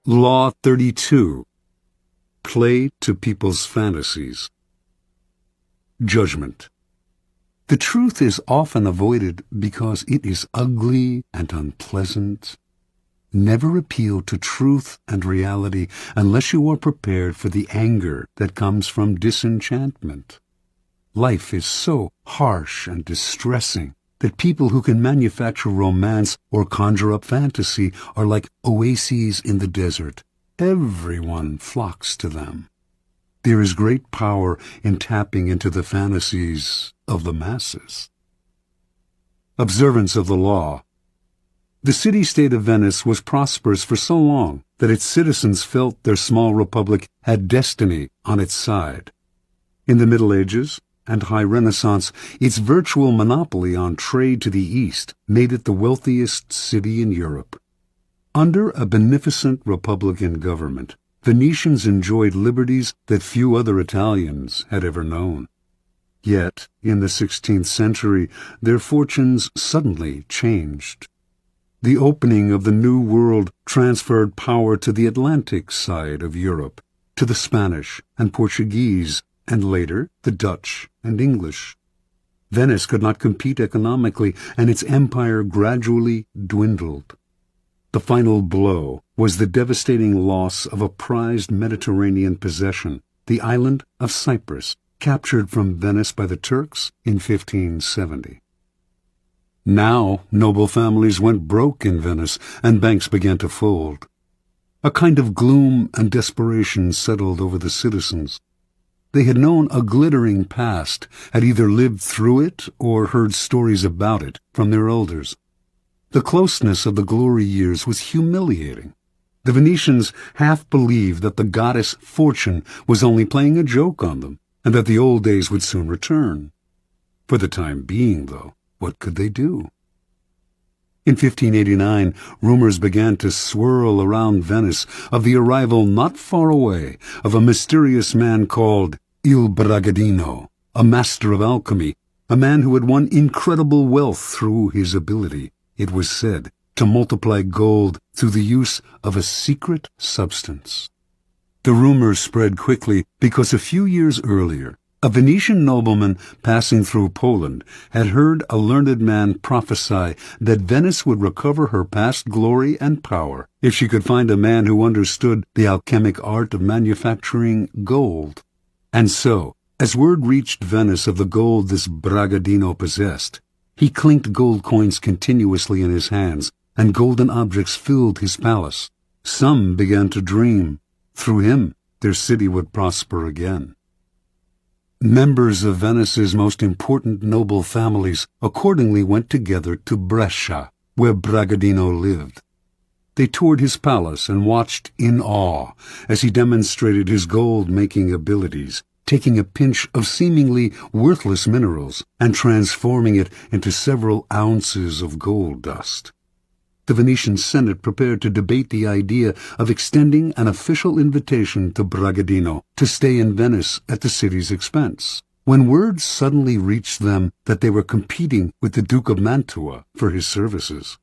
Law 32. Play to people's fantasies. Judgment. The truth is often avoided because it is ugly and unpleasant. Never appeal to truth and reality unless you are prepared for the anger that comes from disenchantment. Life is so harsh and distressing that people who can manufacture romance or conjure up fantasy are like oases in the desert. Everyone flocks to them. There is great power in tapping into the fantasies of the masses. Observance of the law. The city-state of Venice was prosperous for so long that its citizens felt their small republic had destiny on its side. In the Middle Ages and High Renaissance, its virtual monopoly on trade to the East made it the wealthiest city in Europe. Under a beneficent republican government, Venetians enjoyed liberties that few other Italians had ever known. Yet, in the 16th century, their fortunes suddenly changed. The opening of the New World transferred power to the Atlantic side of Europe, to the Spanish and Portuguese, and later the Dutch and English. Venice could not compete economically, and its empire gradually dwindled. The final blow was the devastating loss of a prized Mediterranean possession, the island of Cyprus, captured from Venice by the Turks in 1570. Now, noble families went broke in Venice, and banks began to fold. A kind of gloom and desperation settled over the citizens. They had known a glittering past, had either lived through it or heard stories about it from their elders. The closeness of the glory years was humiliating. The Venetians half believed that the goddess Fortune was only playing a joke on them, and that the old days would soon return. For the time being, though, what could they do? In 1589, rumors began to swirl around Venice of the arrival not far away of a mysterious man called Il Bragadino, a master of alchemy, a man who had won incredible wealth through his ability, it was said, to multiply gold through the use of a secret substance. The rumors spread quickly because a few years earlier, a Venetian nobleman passing through Poland had heard a learned man prophesy that Venice would recover her past glory and power if she could find a man who understood the alchemic art of manufacturing gold. And so, as word reached Venice of the gold this Bragadino possessed, he clinked gold coins continuously in his hands, and golden objects filled his palace. Some began to dream. Through him, their city would prosper again. Members of Venice's most important noble families accordingly went together to Brescia, where Bragadino lived. They toured his palace and watched in awe as he demonstrated his gold-making abilities, taking a pinch of seemingly worthless minerals and transforming it into several ounces of gold dust. The Venetian Senate prepared to debate the idea of extending an official invitation to Bragadino to stay in Venice at the city's expense, when word suddenly reached them that they were competing with the Duke of Mantua for his services.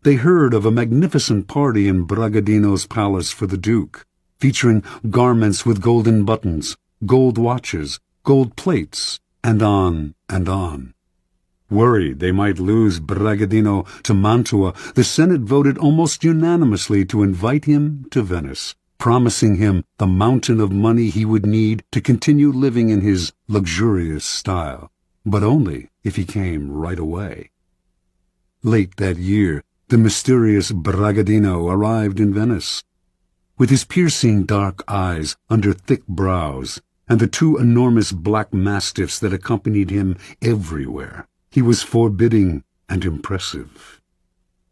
They heard of a magnificent party in Bragadino's palace for the Duke, featuring garments with golden buttons, gold watches, gold plates, and on and on. Worried they might lose Bragadino to Mantua, the Senate voted almost unanimously to invite him to Venice, promising him the mountain of money he would need to continue living in his luxurious style, but only if he came right away. Late that year, the mysterious Bragadino arrived in Venice. With his piercing dark eyes under thick brows, and the two enormous black mastiffs that accompanied him everywhere, he was forbidding and impressive.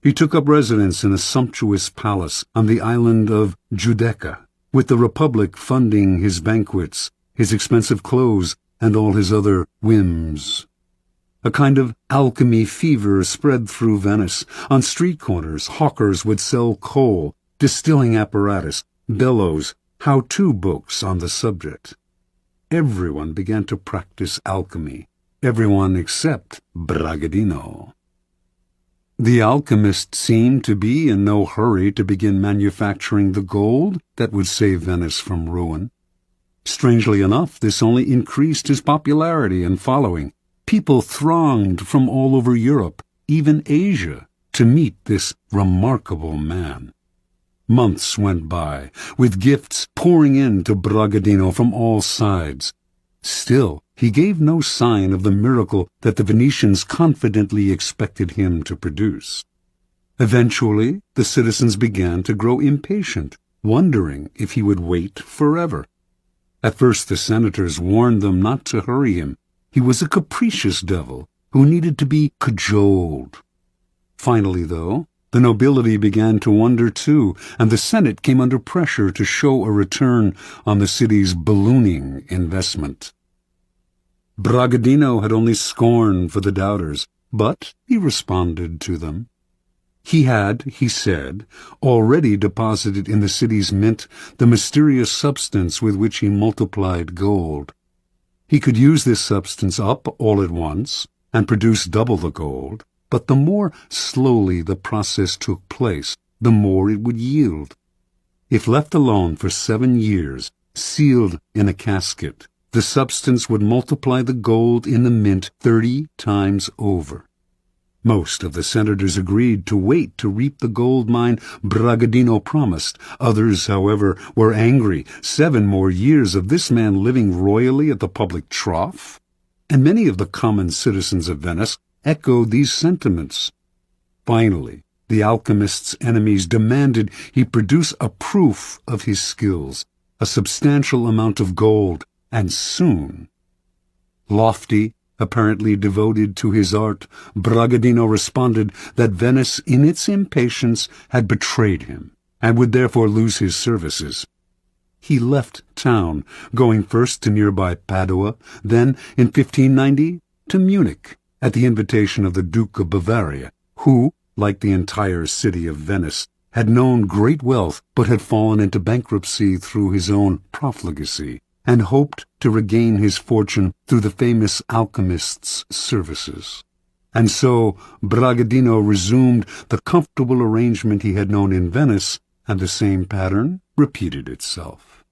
He took up residence in a sumptuous palace on the island of Giudecca, with the Republic funding his banquets, his expensive clothes, and all his other whims. A kind of alchemy fever spread through Venice. On street corners, hawkers would sell coal, distilling apparatus, bellows, how-to books on the subject. Everyone began to practice alchemy. Everyone except Bragadino. The alchemist seemed to be in no hurry to begin manufacturing the gold that would save Venice from ruin. Strangely enough, this only increased his popularity and following. People thronged from all over Europe, even Asia, to meet this remarkable man. Months went by, with gifts pouring in to Bragadino from all sides. Still, he gave no sign of the miracle that the Venetians confidently expected him to produce. Eventually, the citizens began to grow impatient, wondering if he would wait forever. At first the senators warned them not to hurry him. He was a capricious devil who needed to be cajoled. Finally, though, the nobility began to wonder too, and the Senate came under pressure to show a return on the city's ballooning investment. Bragadino had only scorn for the doubters, but he responded to them. He had, he said, already deposited in the city's mint the mysterious substance with which he multiplied gold. He could use this substance up all at once and produce double the gold, but the more slowly the process took place, the more it would yield. If left alone for 7 years, sealed in a casket, the substance would multiply the gold in the mint 30 times over. Most of the senators agreed to wait to reap the gold mine Bragadino promised. Others, however, were angry. 7 more years of this man living royally at the public trough? And many of the common citizens of Venice echoed these sentiments. Finally, the alchemist's enemies demanded he produce a proof of his skills, a substantial amount of gold, and soon. Lofty, apparently devoted to his art, Bragadino responded that Venice, in its impatience, had betrayed him, and would therefore lose his services. He left town, going first to nearby Padua, then, in 1590, to Munich, at the invitation of the Duke of Bavaria, who, like the entire city of Venice, had known great wealth but had fallen into bankruptcy through his own profligacy, and hoped to regain his fortune through the famous alchemist's services. And so Bragadino resumed the comfortable arrangement he had known in Venice, and the same pattern repeated itself.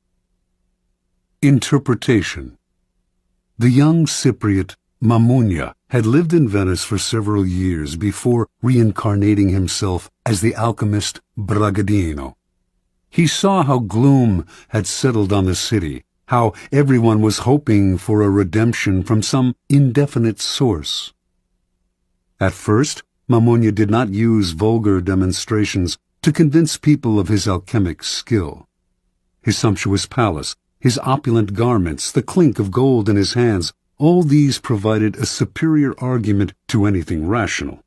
Interpretation. The young Cypriot Mammunia had lived in Venice for several years before reincarnating himself as the alchemist Bragadino. He saw how gloom had settled on the city, how everyone was hoping for a redemption from some indefinite source. At first, Mammunia did not use vulgar demonstrations to convince people of his alchemic skill. His sumptuous palace, his opulent garments, the clink of gold in his hands, all these provided a superior argument to anything rational,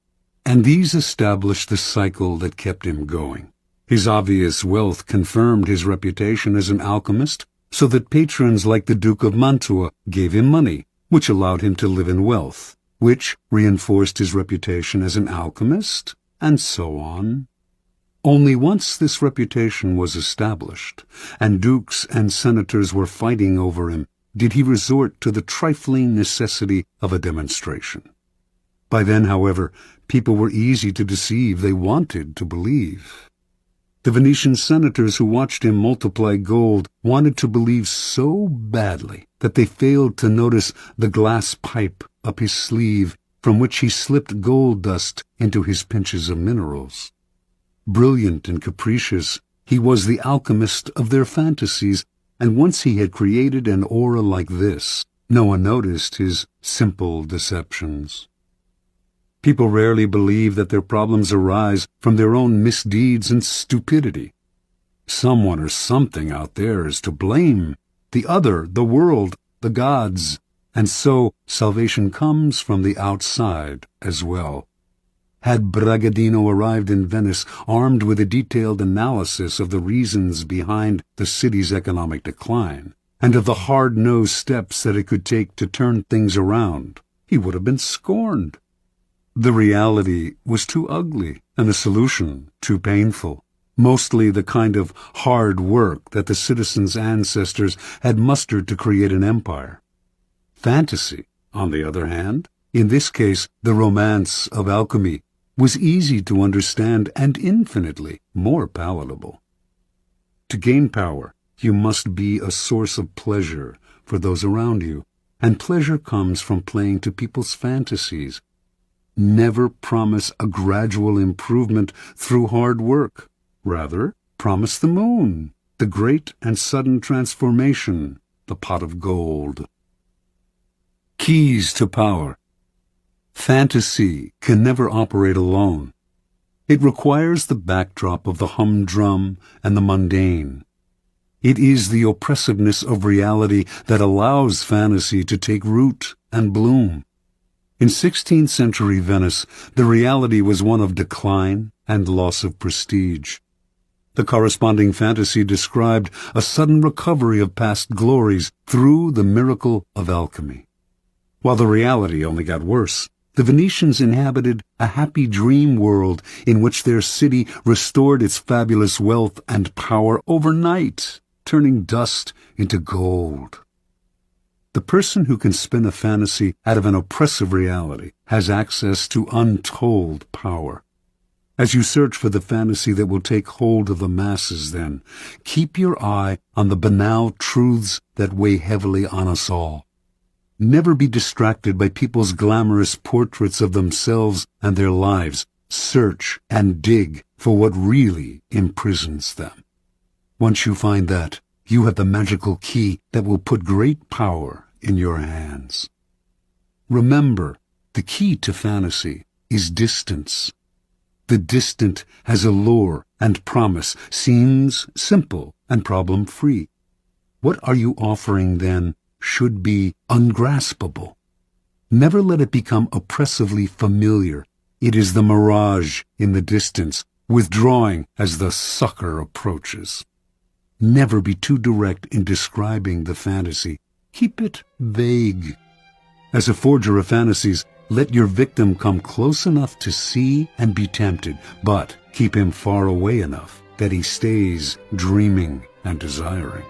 and these established the cycle that kept him going. His obvious wealth confirmed his reputation as an alchemist, so that patrons like the Duke of Mantua gave him money, which allowed him to live in wealth, which reinforced his reputation as an alchemist, and so on. Only once this reputation was established, and dukes and senators were fighting over him, did he resort to the trifling necessity of a demonstration. By then, however, people were easy to deceive. They wanted to believe. The Venetian senators who watched him multiply gold wanted to believe so badly that they failed to notice the glass pipe up his sleeve from which he slipped gold dust into his pinches of minerals. Brilliant and capricious, he was the alchemist of their fantasies, and once he had created an aura like this, no one noticed his simple deceptions. People rarely believe that their problems arise from their own misdeeds and stupidity. Someone or something out there is to blame, the other, the world, the gods, and so salvation comes from the outside as well. Had Bragadino arrived in Venice armed with a detailed analysis of the reasons behind the city's economic decline, and of the hard-nosed steps that it could take to turn things around, he would have been scorned. The reality was too ugly, and the solution too painful, mostly the kind of hard work that the citizens' ancestors had mustered to create an empire. Fantasy, on the other hand, in this case the romance of alchemy, was easy to understand and infinitely more palatable. To gain power, you must be a source of pleasure for those around you, and pleasure comes from playing to people's fantasies. Never promise a gradual improvement through hard work. Rather, promise the moon, the great and sudden transformation, the pot of gold. Keys to power. Fantasy can never operate alone. It requires the backdrop of the humdrum and the mundane. It is the oppressiveness of reality that allows fantasy to take root and bloom. In 16th century Venice, the reality was one of decline and loss of prestige. The corresponding fantasy described a sudden recovery of past glories through the miracle of alchemy. While the reality only got worse, the Venetians inhabited a happy dream world in which their city restored its fabulous wealth and power overnight, turning dust into gold. The person who can spin a fantasy out of an oppressive reality has access to untold power. As you search for the fantasy that will take hold of the masses, then, keep your eye on the banal truths that weigh heavily on us all. Never be distracted by people's glamorous portraits of themselves and their lives. Search and dig for what really imprisons them. Once you find that, you have the magical key that will put great power in your hands. Remember, the key to fantasy is distance. The distant has allure and promise, seems simple and problem-free. What are you offering then should be ungraspable. Never let it become oppressively familiar. It is the mirage in the distance, withdrawing as the sucker approaches. Never be too direct in describing the fantasy. Keep it vague. As a forger of fantasies, let your victim come close enough to see and be tempted, but keep him far away enough that he stays dreaming and desiring.